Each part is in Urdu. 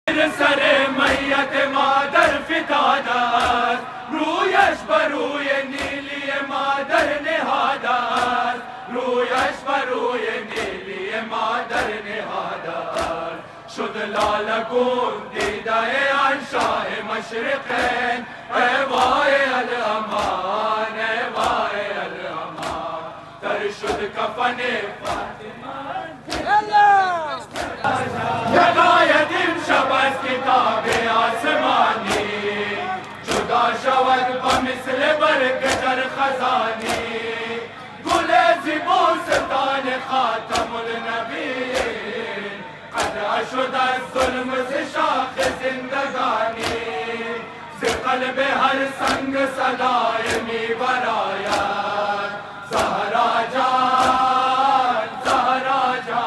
سر میت مادر فتادت، رویش بر روی نیلی مادر نهادت، رویش بر روی نیلی مادر نهادت. شد لالگون دیده آن شاه مشرقین، ای وای الامان، ای وای الامان. در شد کفن فاطمه یقاید امشب از کتاب آسمانی، جدا شود با مثل برگ در خزانی. گل زیباستان خاتم النبیین، قطع شد از ظلم ز شاخ زندگانی. ز قلب هر سنگ صدای می براید، زهرا جان، زهرا جان.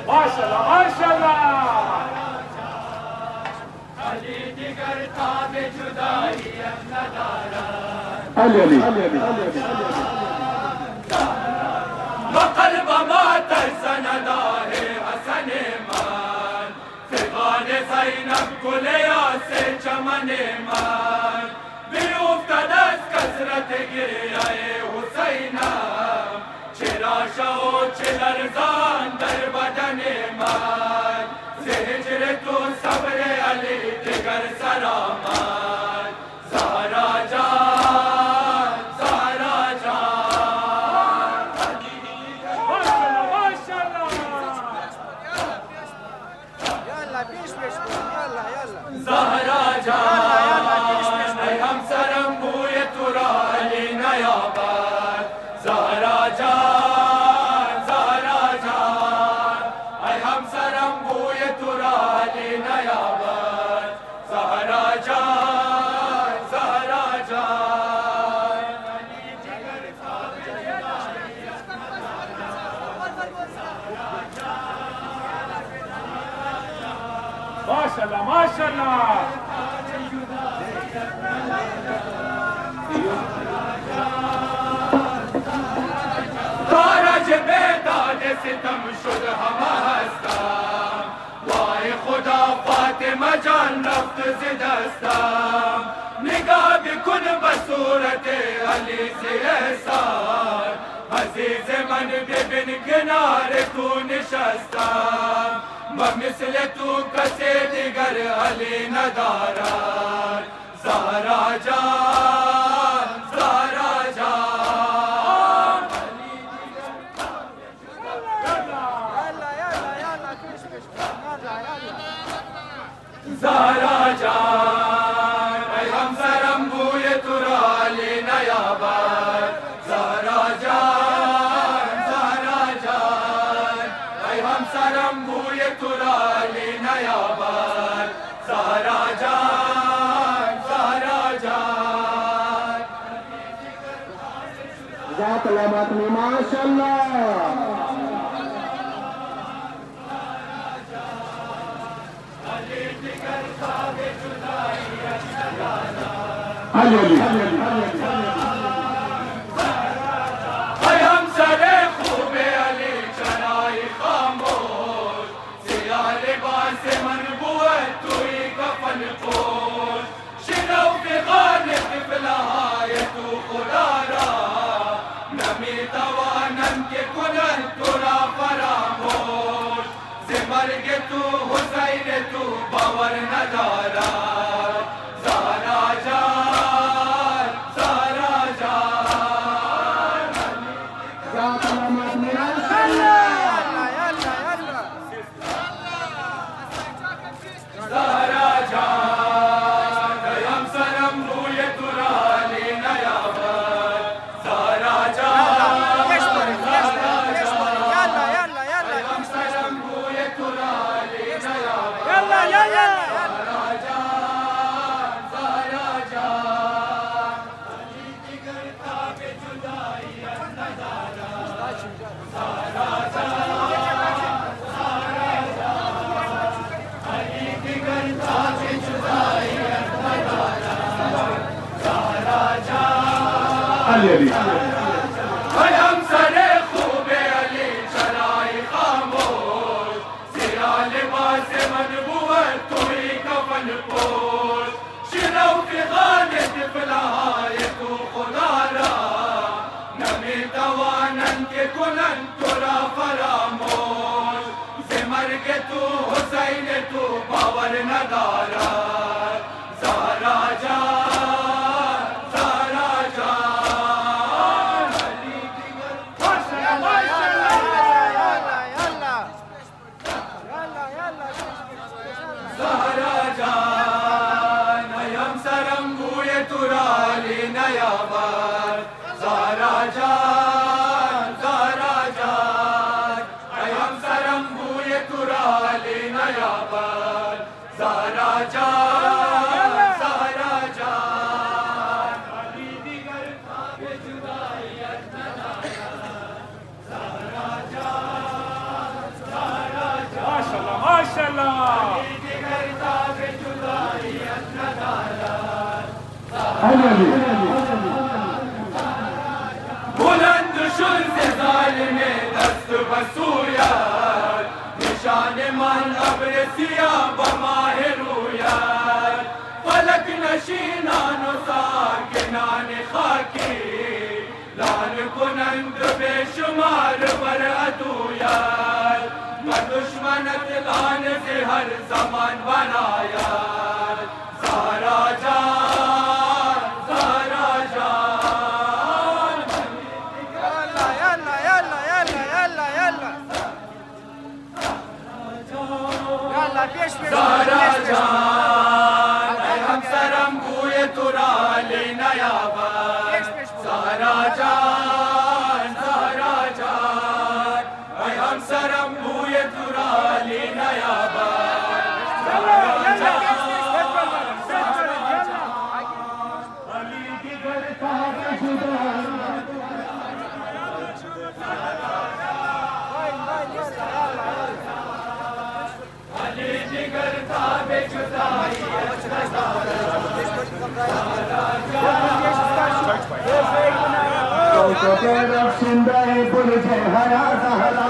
ماشاءالله ماشاءالله. علی دیگر تاب جداییت ندارد، علی و قلب ما ترس نداره حسن من، فغان زینب گل یاس چمن من. بیفتد از کثرت گریه حسینم، چه لاشه و چه لرزان در بدن من. ز هجر تو صبر علی دگر سر آمد، زهرا جان، زهرا جان. ماشاءالله ماشاءالله. يلا بيش يلا يلا زهرا جان، ای همسرم بوی تو را علی نیابد. زهرا جان، زهرا جان، ای همسرم بوی تو را علی نیابد. زهرا جان، زهرا جان. ماشاءالله ماشاءالله. تارج بیداد ستم شد همه هستم، وای خدا فاطمه جان رفت ز دستم. نگاه بکن به صورت علی ز احسان، عزیز من ببین کنار تو نشستم. و مثل تو کسی دیگر علی ندارد. زهرا جان، زهرا جان. يلا بيش يلا يلا. زهرا جان، ای همسرم بوی تو را علی نیابد. زهرا جان، زهرا جان، ای همسرم بوی تو را علی نیابد. زهرا جان، زهرا جان. ذات الاماتنی ماشاءالله. علی ای همسر خوب علی چرای خاموش، سیاه لباس من بود توی کفن پوش. شنو فغان طفلهای تو خدا را، نمیتوانم که کنند تو را فراموش. ز مرگ تو حسین تو باور ندارد. زهرا جان، زهرا جان. ذات الاماتنی يلا يلا. زهرا جان، ای همسرم روی تو را علی نیابد. زهرا جان، يلا يلا يلا. ای همسرم علی قدم سر خوب علی چرای خاموش زیرا لباس منبوت توی کفن پوش شنو فی غالت فلهای تو خدا را نمی توانند که کنند تو را فراموش ز مرگ تو حسین تو باور ندارد زهرا جان زهرا جان زهرا جان همسرم بوی تو را علی نیاورد زهرا جان زهرا جان همسرم بوی تو را علی نیاورد زهرا جان زهرا جان علی دیگر تاب جداییت ندارد زهرا جان زهرا جان ماشاءالله ماشاءالله دیگر تاب جداییت ندارد علی بلند شد ز ظالم دست بسویت نشان من ابر سیاه با ماه رویت فلک نشینان و ساکنان خاکی لعن کنند به شمار بر عدویت و دشمنت لعن ز هر زمان بناید زهرا جان زهرا جان زهرا جان ای همسرم بوی تو را علی نیاورد زهرا جان زهرا جان ای همسرم بوی تو را علی نیاورد زهرا جان علی دیگر تاب جداییت علی دیگر تاب جداییت کوکب رخشنده برج حیا زهرا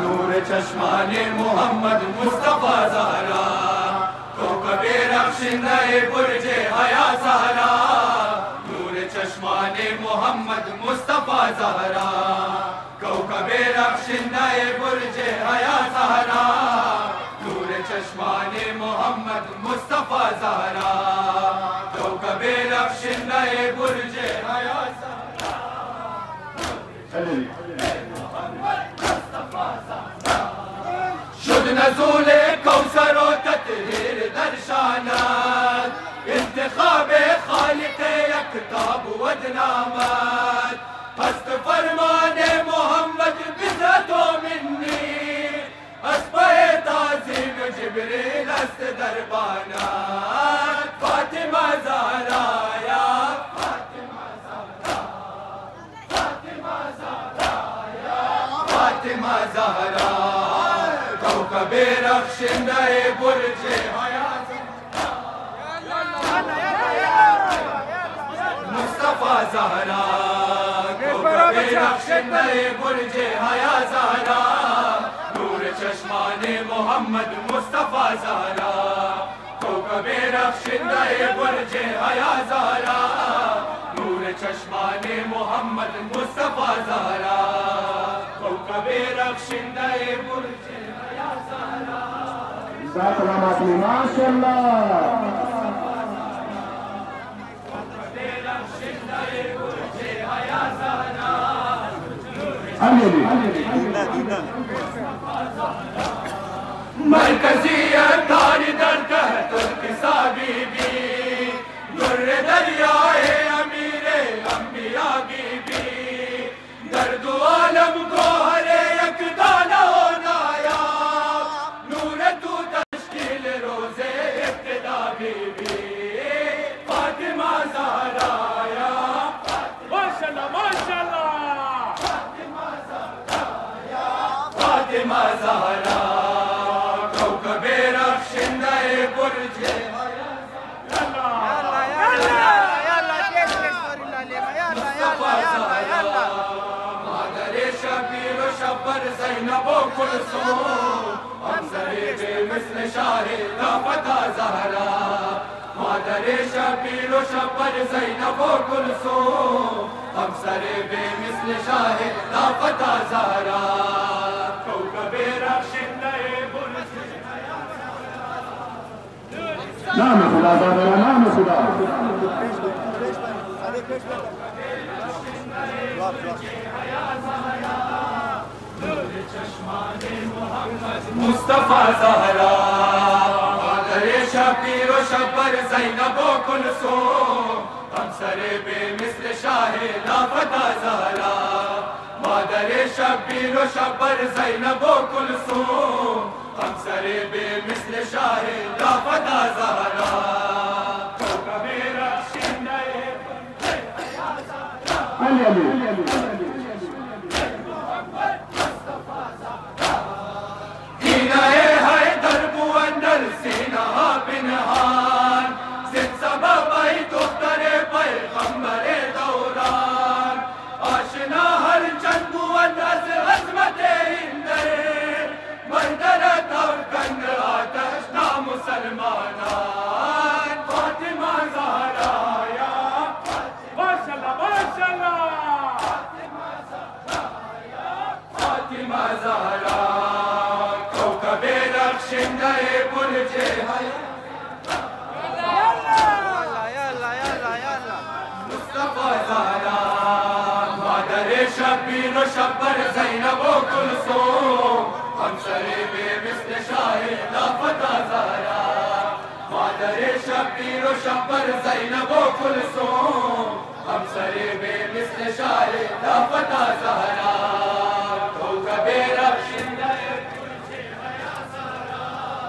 نور چشمان محمد مصطفی زهرا کوکب رخشنده برج حیا زهرا نور چشمان محمد مصطفی زهرا کوکب رخشنده برج حیا زهرا نور چشمان محمد مصطفی زهرا کوکب رخشنده برج حیا زهرا علی شد نزول کوثر و تطهیر در شانت انتخاب خالق یکتاب و دنامت هست فرمان محمد بزت و منی اسبه تعظیم جبریل است دربانت فاطمه زهرا یا فاطمه زهرا فاطمه زهرا یا فاطمه زهرا کوکب رخشنده برج حیا مصطفی زهرا کوکب رخشنده برج حیا زهرا نور چشمان محمد مصطفی زهرا کوکب رخشنده برج حیا زهرا نور چشمان محمد مصطفی زهرا کوکب رخشنده برج حیا زهرا سلامت ماشاءالله علی مرکزیت داری در تحت القصابی بی در دریائے امیر انبیاء بی بی در دو عالم گوہر یک دانہ ہونا یا نور تو تشکیل روز ابتدا بی بی فاطمہ زہرا یا ماشاءالله ماشاءالله فاطمہ زہرا کوکب رخشنده برج يلا يلا يلا يلا يلا شبر زينب وكلثوم أمسري بمثل شاهد فتى زهراء مادر شبير شبر زينب وكلثوم أمسري بمثل شاهد فتى زهراء كوكب رخشنده برج نام خدا دادر نام خدا مصطفى زهراء مادر شبیر و شبر زینب و کلثوم همسر بمثل شاهد فتى زهراء مادر شبیر و شبر زینب و کلثوم همسر بمثل شاهد فتى زهراء کوكب رخشنده علی علی پنهان زد سبب ای دختر پیغمبر دوران آشنا هر جنگ و از عظمت هنده مردرت افکند آتش نامسلمانان فاطمه زهرا یا ماشاءالله ماشاءالله فاطمه زهرا کوكب رخشنده برج حیات مصطفى زهراء مادر شبیر و شبر زینب و کلثوم همسری بمثل شاهد فتى زهراء مادر شبیر و شبر زینب و کلثوم همسری بمثل شاهد فتى زهراء کوكب رخشنده برج حیات زهراء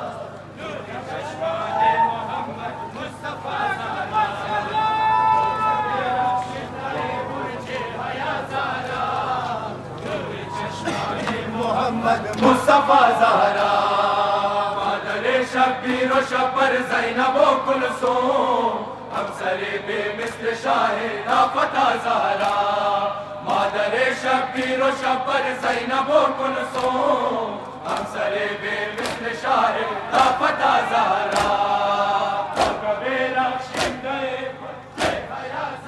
نور چشمان محمد مصطفى مصطفى زهراء مادر شبیر و شبر زینب و کلثوم همسری بمثل شاهد فتى زهراء مادر شبیر و شبر زینب و کلثوم همسری بمثل شاهد فتى زهراء کوكب رخشنده حیات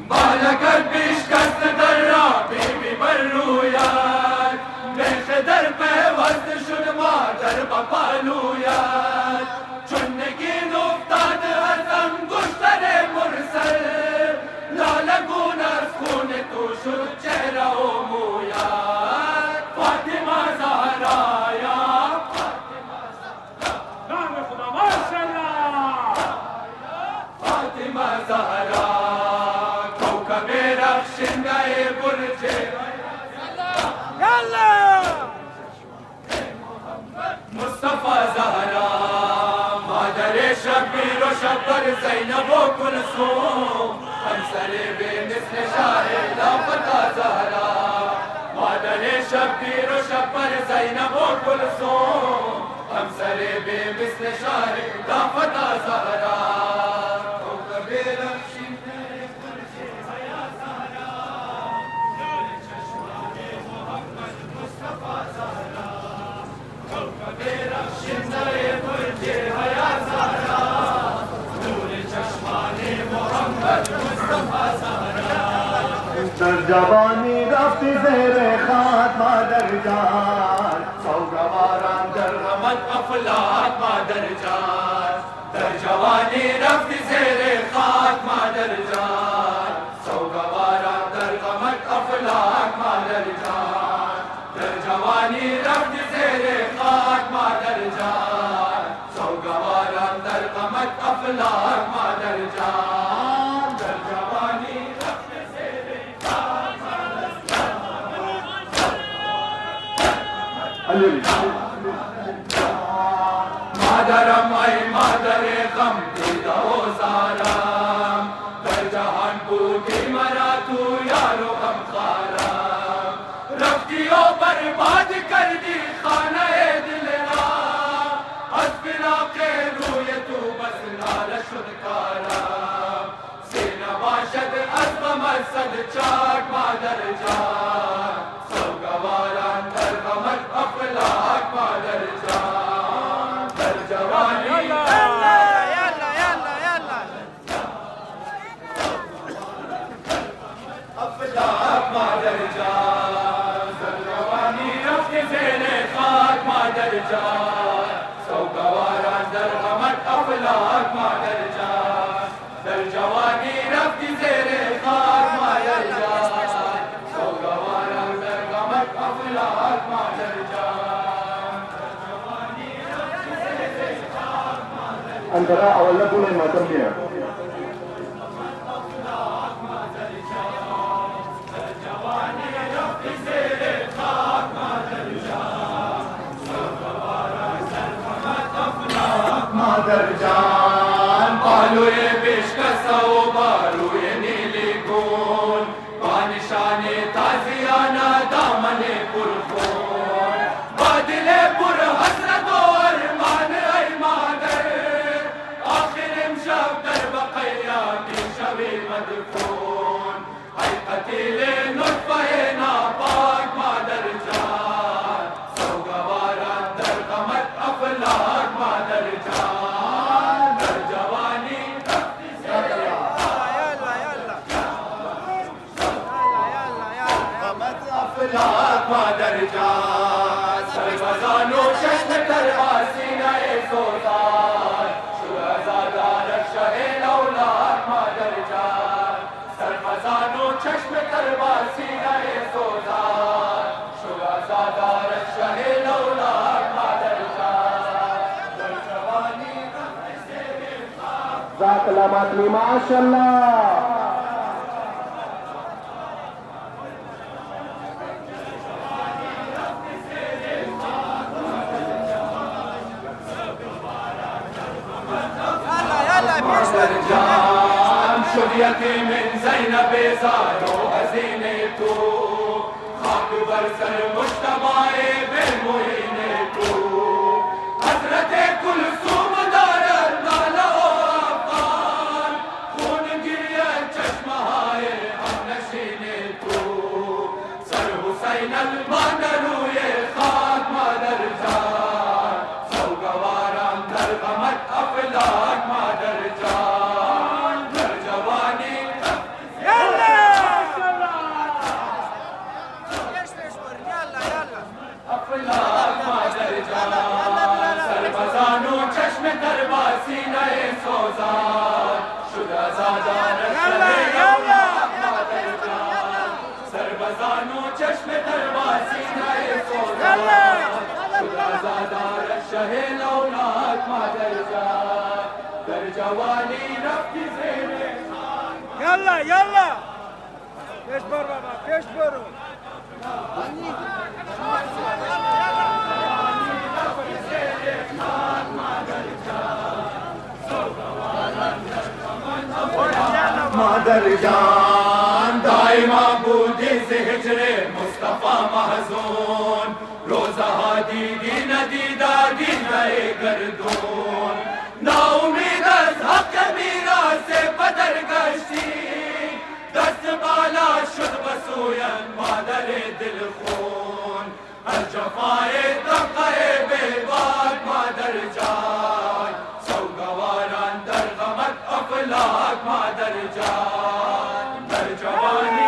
بالکر پیش کست در را بیبی بر رویت نخ در پیوست شد مادر بپالویت چون نگین افتاد از انگشتر مرسل لالگون از خون تو شد چهره و مویت فاطمه زهرا یا نام خدا ماشاءالله فاطمه زهرا کوكب رخشنده برج يلا مصطفى زهراء مادر شبیر و شبر زینب و کلثوم همسری بمثل شاهد فتى زهراء مادر شبیر و شبر زینب و کلثوم همسری بمثل شاهد فتى زهراء کوكب رخشنده برج حیات زهراء نور چشمان محمد مصطفى زهراء کوكب رخشنده برج حیات زهراء نور چشمان محمد مصطفى زهراء در جوانی رفتی زیر خاک مادر جان سوگواران در غمت افلاک مادر جان در جوانی رفتی زیر خاک مادر جان سوگواران در غمت افلاک مادر جان در جوانی رفتی زیر خاک مادر جان سوگواران در غمت افلاک مادر جان در جوانی رفتی زیر خاک مادر جان مادرم ای مادر غم دیده و زارم در جهان بودی مرا تو یار و غم خارم رفتی و برباد کردی خانه دل را از فراق روی تو بس ناله شد کارم سینه شد چاک مادر جان سوگواران در غمت افلاک مادر جان در جوانی افلاک مادر جان در جوانی رفت زیر خاک مادر جان سوگواران در غمت افلاک مادر جان در جوانی رفت زیر خاک مادر جان سوگواران در غمت افلاک مادر جان در جوانی رفت زیر خاک مادر جان antara awalnya bulan makamnya. مادر جان بالوی پیشکش و باروی نیلی گون با نشان تازیانه دامن پرخون با دل پر حسرت و ارمان ای مادر آخر امشب در بقیا کی شوی مدفون ای قتیل نطفه ناپاک مادر جان سوگواران در غمت افلاک مادر جان در جوانی غمت افلاک مادر جان سربازان و چشم تر آسینه سوزان شهزادان شه لولاک مادر جان سربازان و چشم تر آسینه سوزان شهزادان شه لولاک مادر جان در جوانی Zat alamat ni masyaallah. مادر جان شد یتیم زینب زار و حزین تو خاک بر سر مجتبی به معین تو حضرت کلثوم دارد ناله و افغان خون گریه چشمه های همنشین تو سر حسین المان روی خاک مادر جان سوگواران در غمت افلاک مادر جان در جوانی افلاک مادر جان سربازان و چشم در سینه سوزان شد آزادان مادر جان سربازان و چشم در سینه سوزان شد آزادان شه لولاک مادر جان در جوانی رفتی زیر يلا يلا پیش برو بابا پیش برو مادر جان دائما بودی زهجر مصطفی محزون روزها دیدی ندیدا دینه گردون ناامید از حق میراث بدر گشتی دست بالا شد بسویت مادر دلخون از جفای دقه بیباد مادر جان سوگواران در غمت افلاک مادر جان در جوانی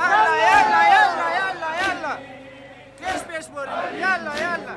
يلا يلا يلا يلا يلا كيف بيصبر يلا يلا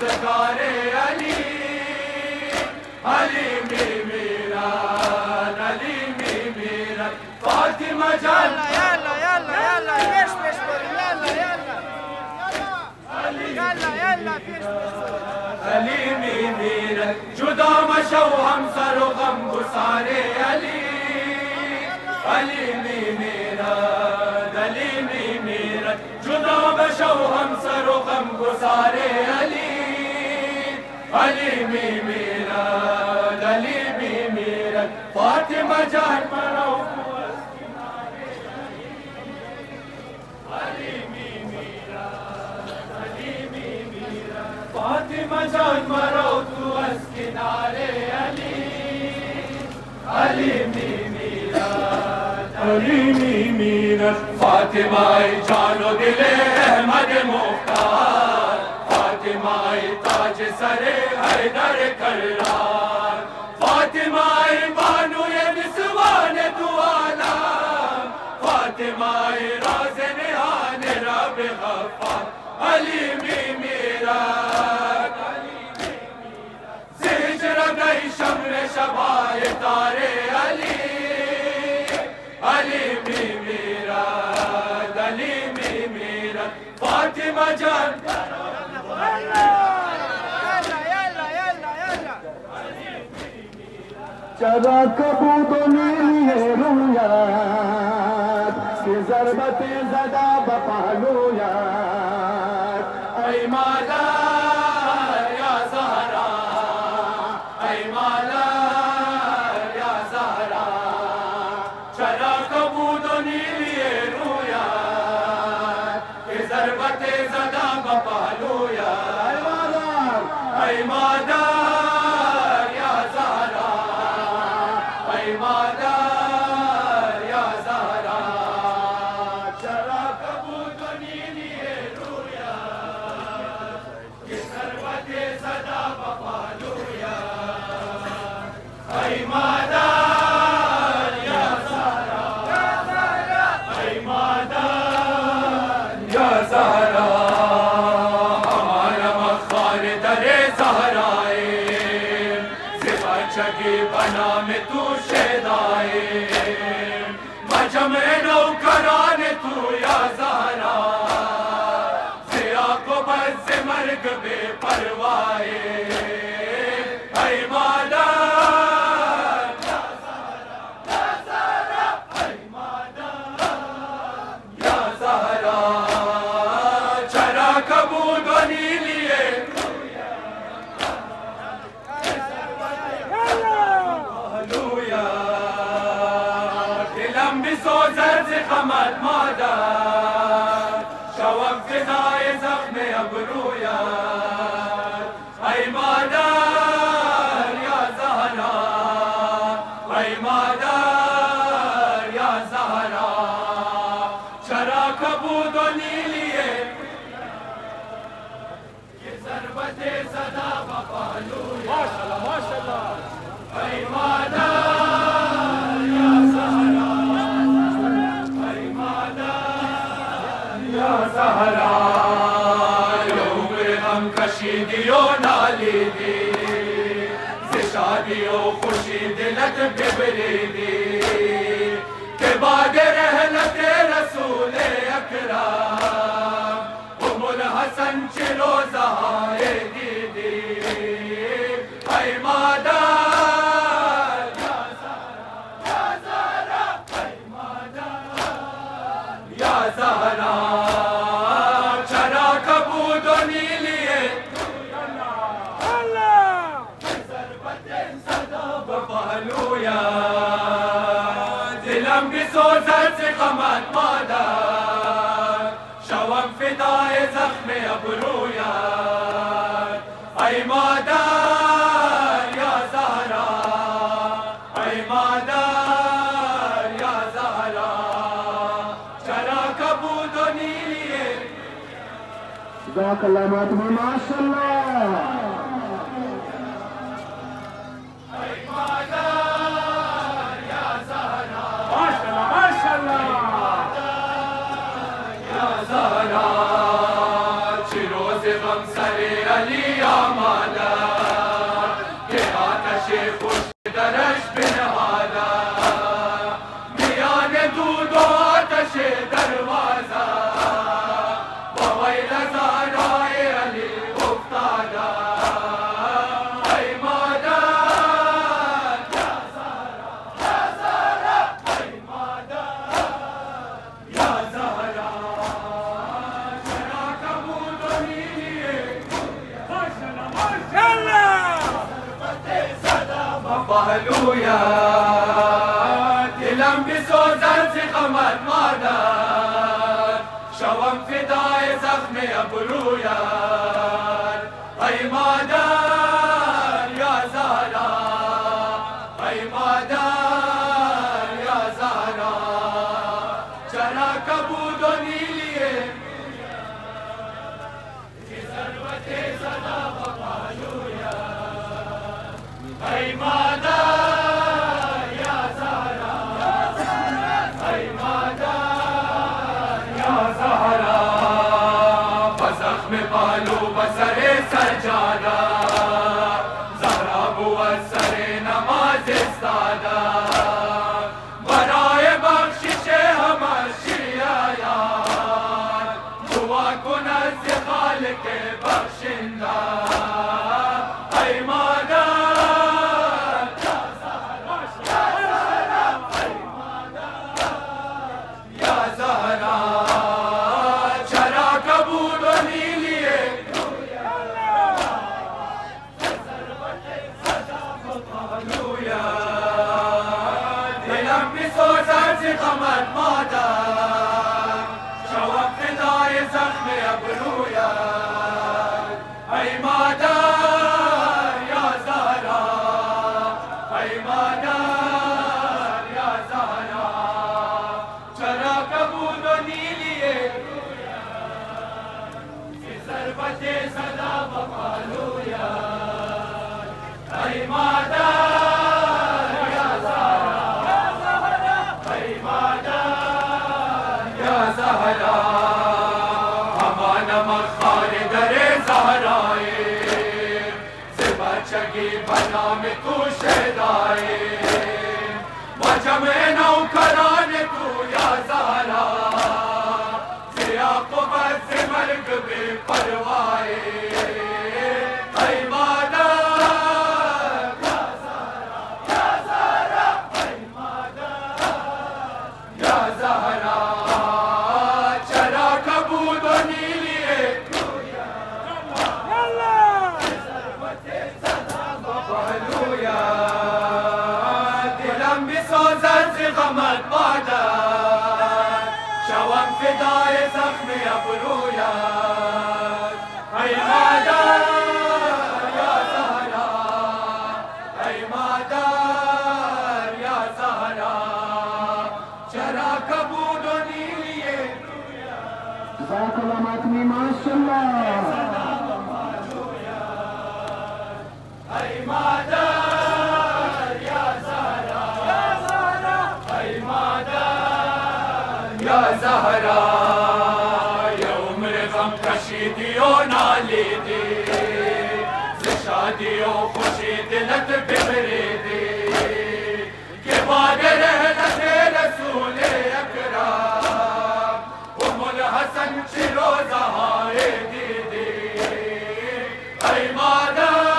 روزگار علی علی میمیرد علی میمیرد فاطمه جان يلا يلا يلا فيش بریم يلا يلا فيش علی میمیرد جدا مشو همسر و غم گسار علی علی میمیرد علی میمیرد جدا مشو همسر و غم گسار علی علی میمیرد علی میمیرد فاطمه جان مرو فاطمه جان مرو تو از کنار علی علی میمیرد علی میمیرد فاطمه جان و دل احمد مختار فاطمه تاج سر حیدر کرار فاطمه بانوی نسوان دو عالم فاطمه راز نهان رب غفار علی میمیرد زهجر گئی شمر شبای تاره علی علی میمیرد علی میمیرد فاطمه جان چرا کبود و نیلی رویت که ضربت زده بپهلویت ای مادر یا زهرا ای مادر یا زهرا چرا کبود و نیلی رویت که ضربت زده بپهلویت ای مادر بنام تو شیدائے مجمع نوکران تو یا زہرا ضیا کو بز مرگ بے پروائے اے مادر یا زہرا اے مادر یا زہرا چرا کبود و نیلیے غمت مادر شوم فدای زخم ابرویت ای مادر یا زهرا ای مادر یا زهرا چرا کبود و نیلیه که ضربت زده بپهلویت ماشاءالله ماشاءالله ای مادر زهرا عمر غم کشیدی و نالیدی ز شادی و خوشی دلت ببریدی که بعد رحلت رسول اکرم ام الحسن چه روزهای دیدی ای مادر یا زهرا چرا کبود و نیلیه ضربت صدا بپهلویت دلم بسوزد ز غمت مادر شوم فدای زخم ابرویت ای مادر یا زهرا ای مادر یا زهرا جزاک اللہ محترم ماشاء اللہ یا زهرا چه روز غم سر علی پهلویا دلم بسوزد ز غمت مادر شوم فدای زخم ابرویت ای مادر یا زهرا ای مادر یا زهرا چرا کبود و نیلیه که ضربت صدا و پهلویت ای مادر یا زهرا ای مادر یا زهرا بزخم پهلو بسر سجاده زهرا بود سر نماز استاده برای بخشش همه شیعیان دعا کن از خالق بخشنده ای مادر یا زهرا ای مادر یا زهرا چرا کبود و نیلیه دلم بسوزد ز غمت مادر شوم فدای زخم ابرویت ای مادر یا زهرا ای مادر یا زهرا چرا کبود و نیلیه که ضربت صدا و پهلویت ای مادر یا زهرا ای مادر یا زهرا همان مخار در زهرایی ز بچگی به نام تو شیدایی با جمع نوکران تو یا زهرا ز عاقبت ز مرگ بی پروایی ای مادر یا زهرا ای مادر یا زهرا چرا کبود و نیلیه دلم بسوزد ز غمت مادر شوم فدای زخم ابرویت ای مادر یا زهرا ای مادر یا زهرا چرا کبود و نیلیه جزاک الله ماتمی ماشاءالله. ای مادر یا زهرا ای مادر یا زهرا یه عمر غم کشیدی و نالیدی ز شادی و خوشی دلت ببریدی که بعد رحلت رسول اکرم ام الحسن چه روزهای دیدی ای مادر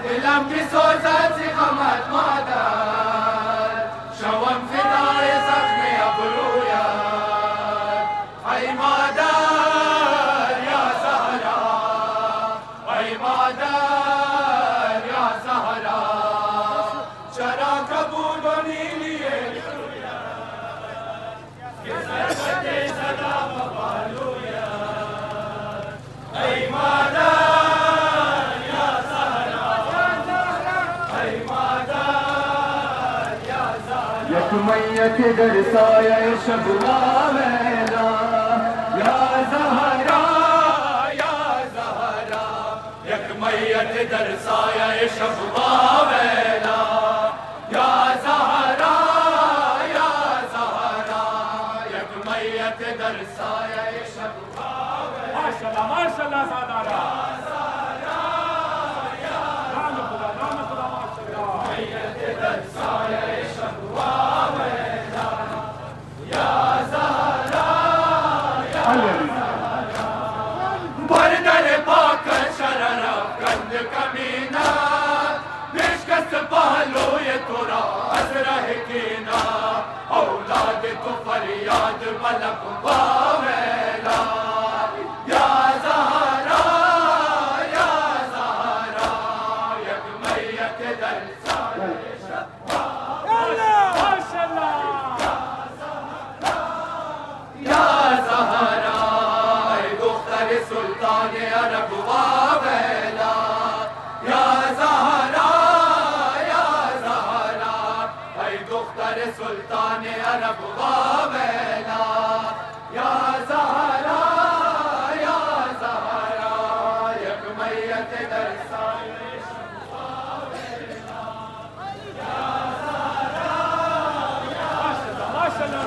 دلم بسوزد ز غمت مادر شوم فدای زخم ابرویت ای مادر یا زهرا ای مادر یا زهرا چرا کبود و نیلیه که ضربت صدا و پهلویت ای مادر میت در سایه شب آویلا یا زهرا یا زهرا یک میت در سایه شب آویلا یا زهرا یا زهرا یک میت در سایه شب آویلا ماشاءالله ماشاءالله سادارا میت در سایه شب آویلا یا زهرا عرب واويلا يا زهرا يا زهرا يا بمية درسان ما شاء الله يا زهرا دختر سلطان عرب واويلا يا زهرا يا زهرا دختر سلطان عرب واويلا يا زهرا يا زهرا يا بمية درسان ما شاء الله